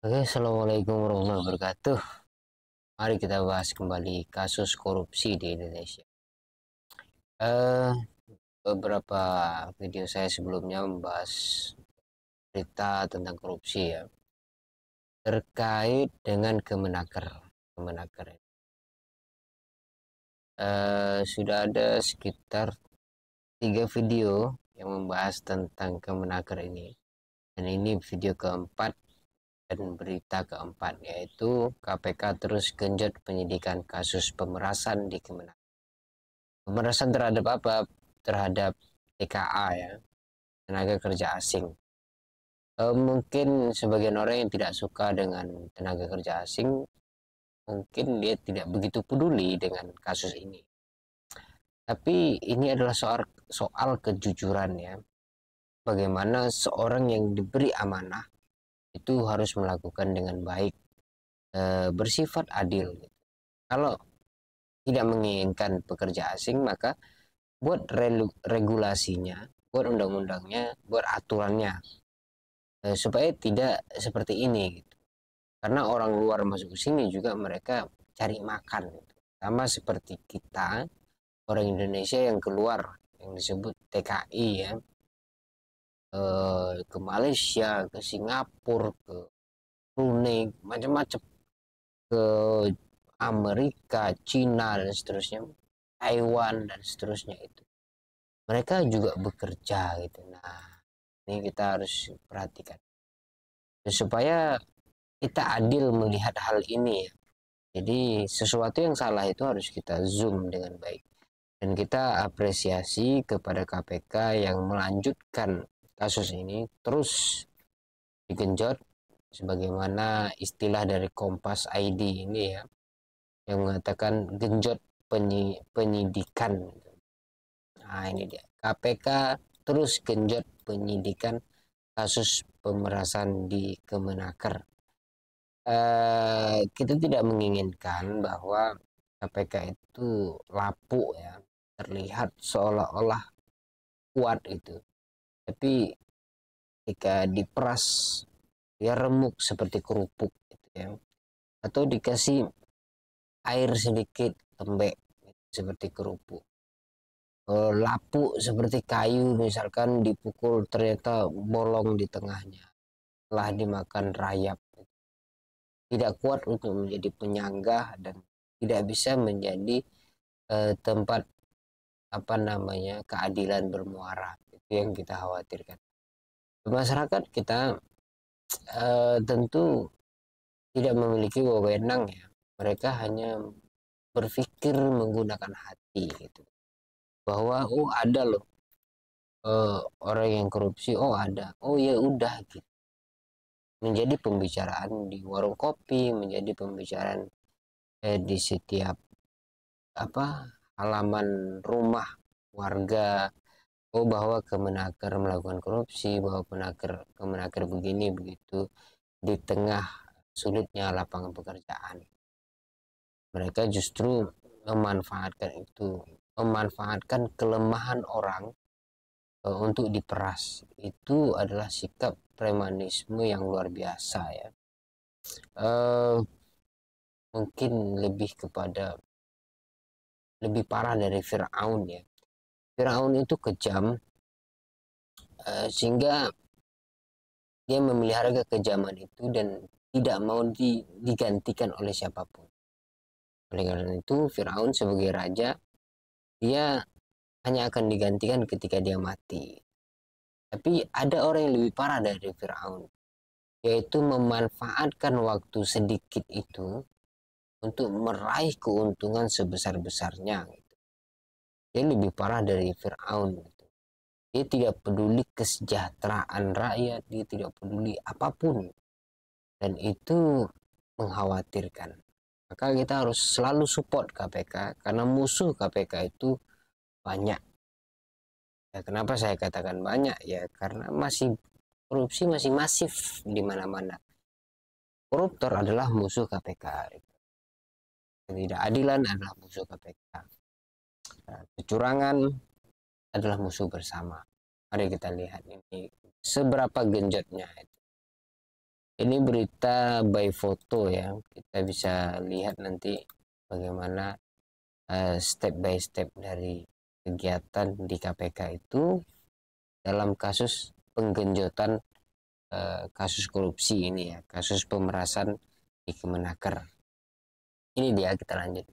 Oke, assalamualaikum warahmatullahi wabarakatuh. Mari kita bahas kembali kasus korupsi di Indonesia. Eh, Beberapa video saya sebelumnya membahas berita tentang korupsi ya, terkait dengan Kemenaker. Kemenaker. Sudah ada sekitar 3 video yang membahas tentang Kemenaker ini. Dan ini video keempat dan berita keempat, yaitu KPK terus genjot penyidikan kasus pemerasan di Kemenaker. Pemerasan terhadap apa? Terhadap TKA ya, tenaga kerja asing. Mungkin sebagian orang yang tidak suka dengan tenaga kerja asing, mungkin dia tidak begitu peduli dengan kasus ini. Tapi ini adalah soal kejujuran ya. Bagaimana seorang yang diberi amanah itu harus melakukan dengan baik, bersifat adil. Kalau tidak menginginkan pekerja asing, maka buat regulasinya, buat undang-undangnya, buat aturannya, supaya tidak seperti ini gitu. Karena orang luar masuk ke sini juga mereka cari makan gitu. Sama seperti kita orang Indonesia yang keluar, yang disebut TKI ya, ke Malaysia, ke Singapura, ke Brunei, macam-macam, ke Amerika, Cina dan seterusnya, Taiwan dan seterusnya, itu mereka juga bekerja gitu. Nah, ini kita harus perhatikan supaya kita adil melihat hal ini ya. Jadi sesuatu yang salah itu harus kita zoom dengan baik. Dan kita apresiasi kepada KPK yang melanjutkan kasus ini terus digenjot, sebagaimana istilah dari Kompas ID ini ya, yang mengatakan genjot penyidikan. Nah ini dia, KPK terus genjot penyidikan kasus pemerasan di Kemenaker. Kita tidak menginginkan bahwa KPK itu lapuk ya, terlihat seolah-olah kuat itu, tapi jika diperas dia remuk seperti kerupuk gitu ya, atau dikasih air sedikit lembek seperti kerupuk. Lapuk seperti kayu misalkan dipukul ternyata bolong di tengahnya, telah dimakan rayap, tidak kuat untuk menjadi penyangga dan tidak bisa menjadi tempat keadilan bermuara. Itu yang kita khawatirkan. Masyarakat kita tentu tidak memiliki wewenang ya, mereka hanya berpikir menggunakan hati gitu, bahwa oh ada loh orang yang korupsi, oh ada, oh ya udah gitu, menjadi pembicaraan di warung kopi, menjadi pembicaraan di setiap halaman rumah warga. Oh bahwa Kemenaker melakukan korupsi, bahwa Kemenaker begini begitu, di tengah sulitnya lapangan pekerjaan. Mereka justru memanfaatkan itu, memanfaatkan kelemahan orang untuk diperas. Itu adalah sikap premanisme yang luar biasa ya. Uh, Mungkin lebih parah dari Firaun ya. Firaun itu kejam, sehingga dia memelihara kekejaman itu dan tidak mau digantikan oleh siapapun. Oleh karena itu Firaun sebagai raja, dia hanya akan digantikan ketika dia mati. Tapi ada orang yang lebih parah dari Firaun, yaitu memanfaatkan waktu sedikit itu untuk meraih keuntungan sebesar-besarnya. Dia lebih parah dari Firaun. Dia tidak peduli kesejahteraan rakyat, dia tidak peduli apapun, dan itu mengkhawatirkan. Maka kita harus selalu support KPK, karena musuh KPK itu banyak. Ya, kenapa saya katakan banyak ya, karena korupsi masih masif di mana-mana. Koruptor adalah musuh KPK. Ketidakadilan adalah musuh KPK. Kecurangan adalah musuh bersama. Mari kita lihat ini seberapa genjotnya. Ini berita by foto ya, kita bisa lihat nanti bagaimana step by step dari kegiatan di KPK itu dalam kasus penggenjotan kasus korupsi ini ya, kasus pemerasan di Kemenaker. Ini dia, kita lanjut.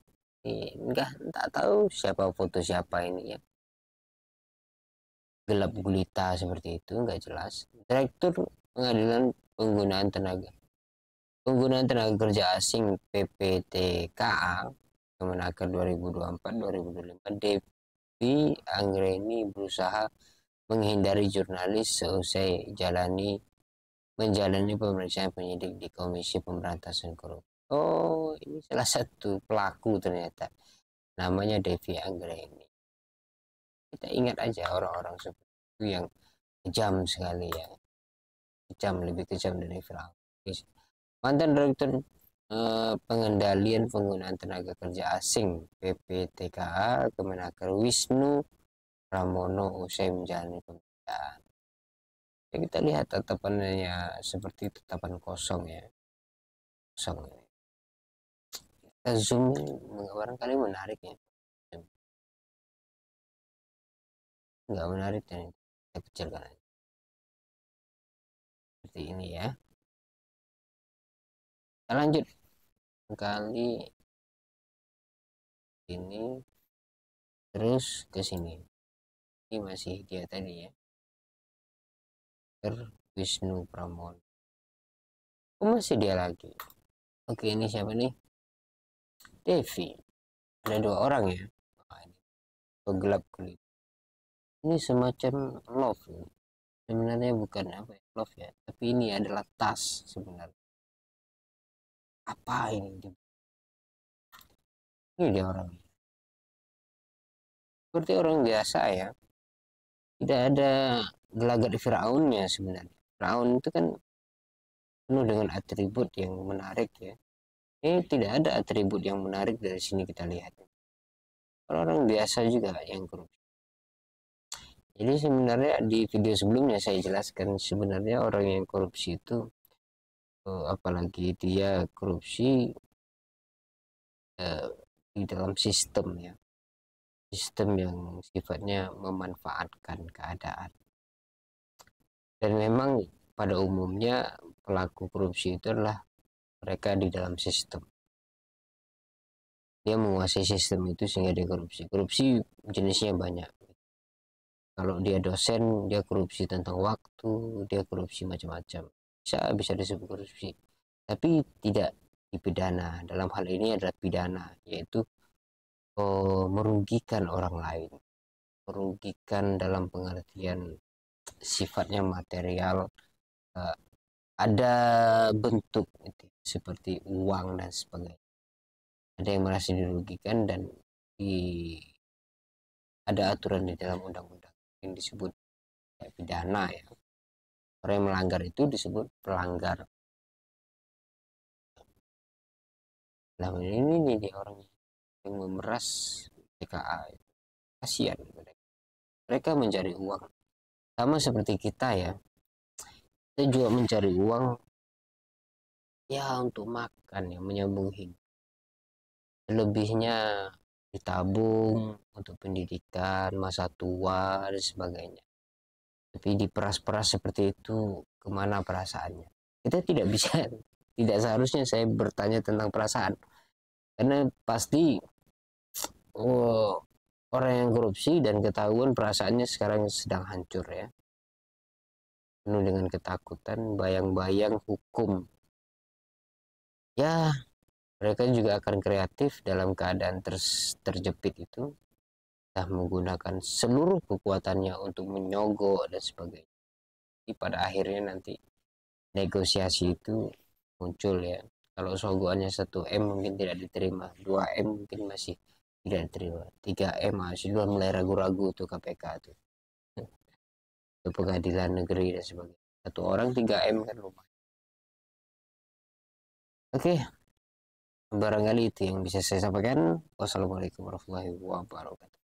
Enggak, tak tahu siapa foto siapa ini ya, gelap gulita seperti itu, nggak jelas. Direktur Pengadilan Penggunaan Tenaga Kerja Asing PPTKA Kemenaker 2024-2025, Devi Anggreni berusaha menghindari jurnalis seusai menjalani pemeriksaan penyidik di Komisi Pemberantasan Korupsi. Oh, ini salah satu pelaku ternyata. Namanya Devi Anggreni. Kita ingat aja orang-orang seperti itu yang kejam sekali ya. Kejam, lebih kejam dari Firaun. Mantan Direktur Pengendalian Penggunaan Tenaga Kerja Asing PPTKA Kemenaker Wisnu Pramono usai menjalani pemeriksaan. Ya, kita lihat tatapannya seperti tatapan kosong ya. Kosong ya. Kita zoom, barangkali menarik ya. Nggak menarik dan kita kecilkan aja. Seperti ini ya. Kita lanjut kali ini terus ke sini. Ini masih dia tadi ya. Wisnu Pramono. Oh, masih dia lagi. Oke, ini siapa nih? Devi. Ada 2 orang ya. Ini gelap kulit. Ini semacam love. Sebenarnya bukan apa ya, love ya, tapi ini adalah tas sebenarnya. Apa ini? Ini dia orang. Seperti orang biasa ya. Tidak ada gelagat Firaunnya sebenarnya. Firaun itu kan penuh dengan atribut yang menarik ya. Ini tidak ada atribut yang menarik dari sini kita lihat. Orang biasa juga yang korupsi. Jadi sebenarnya di video sebelumnya saya jelaskan sebenarnya orang yang korupsi itu apalagi dia korupsi di dalam sistem ya. Sistem yang sifatnya memanfaatkan keadaan. Dan memang pada umumnya pelaku korupsi itu adalah mereka di dalam sistem. Dia menguasai sistem itu sehingga dia korupsi. Korupsi jenisnya banyak. Kalau dia dosen, dia korupsi tentang waktu, dia korupsi macam-macam. Bisa disebut korupsi. Tapi tidak dipidana. Dalam hal ini adalah pidana, yaitu merugikan orang lain. Merugikan dalam pengertian sifatnya material, ada bentuk gitu, seperti uang dan sebagainya. Ada yang merasa dirugikan dan ada aturan di dalam undang-undang yang disebut pidana ya. Orang yang melanggar itu disebut pelanggar. Nah, ini dia orang yang memeras TKA. Kasihan mereka mencari uang sama seperti kita ya. Kita juga mencari uang ya untuk makan ya, menyambung hidup. Selebihnya ditabung untuk pendidikan, masa tua dan sebagainya. Tapi diperas-peras seperti itu, kemana perasaannya? Kita tidak bisa, tidak seharusnya saya bertanya tentang perasaan, karena pasti orang yang korupsi dan ketahuan perasaannya sekarang sedang hancur ya, penuh dengan ketakutan, bayang-bayang hukum ya. Mereka juga akan kreatif dalam keadaan terjepit itu, dah menggunakan seluruh kekuatannya untuk menyogok dan sebagainya. Jadi pada akhirnya nanti negosiasi itu muncul ya. Kalau sogokannya 1 M mungkin tidak diterima, 2 M mungkin masih tidak diterima, 3 M masih sudah mulai ragu-ragu tuh KPK tuh, ke pengadilan negeri dan sebagainya. 1 orang 3 M kan lumayan. Oke, barangkali itu yang bisa saya sampaikan. Wassalamualaikum warahmatullahi wabarakatuh.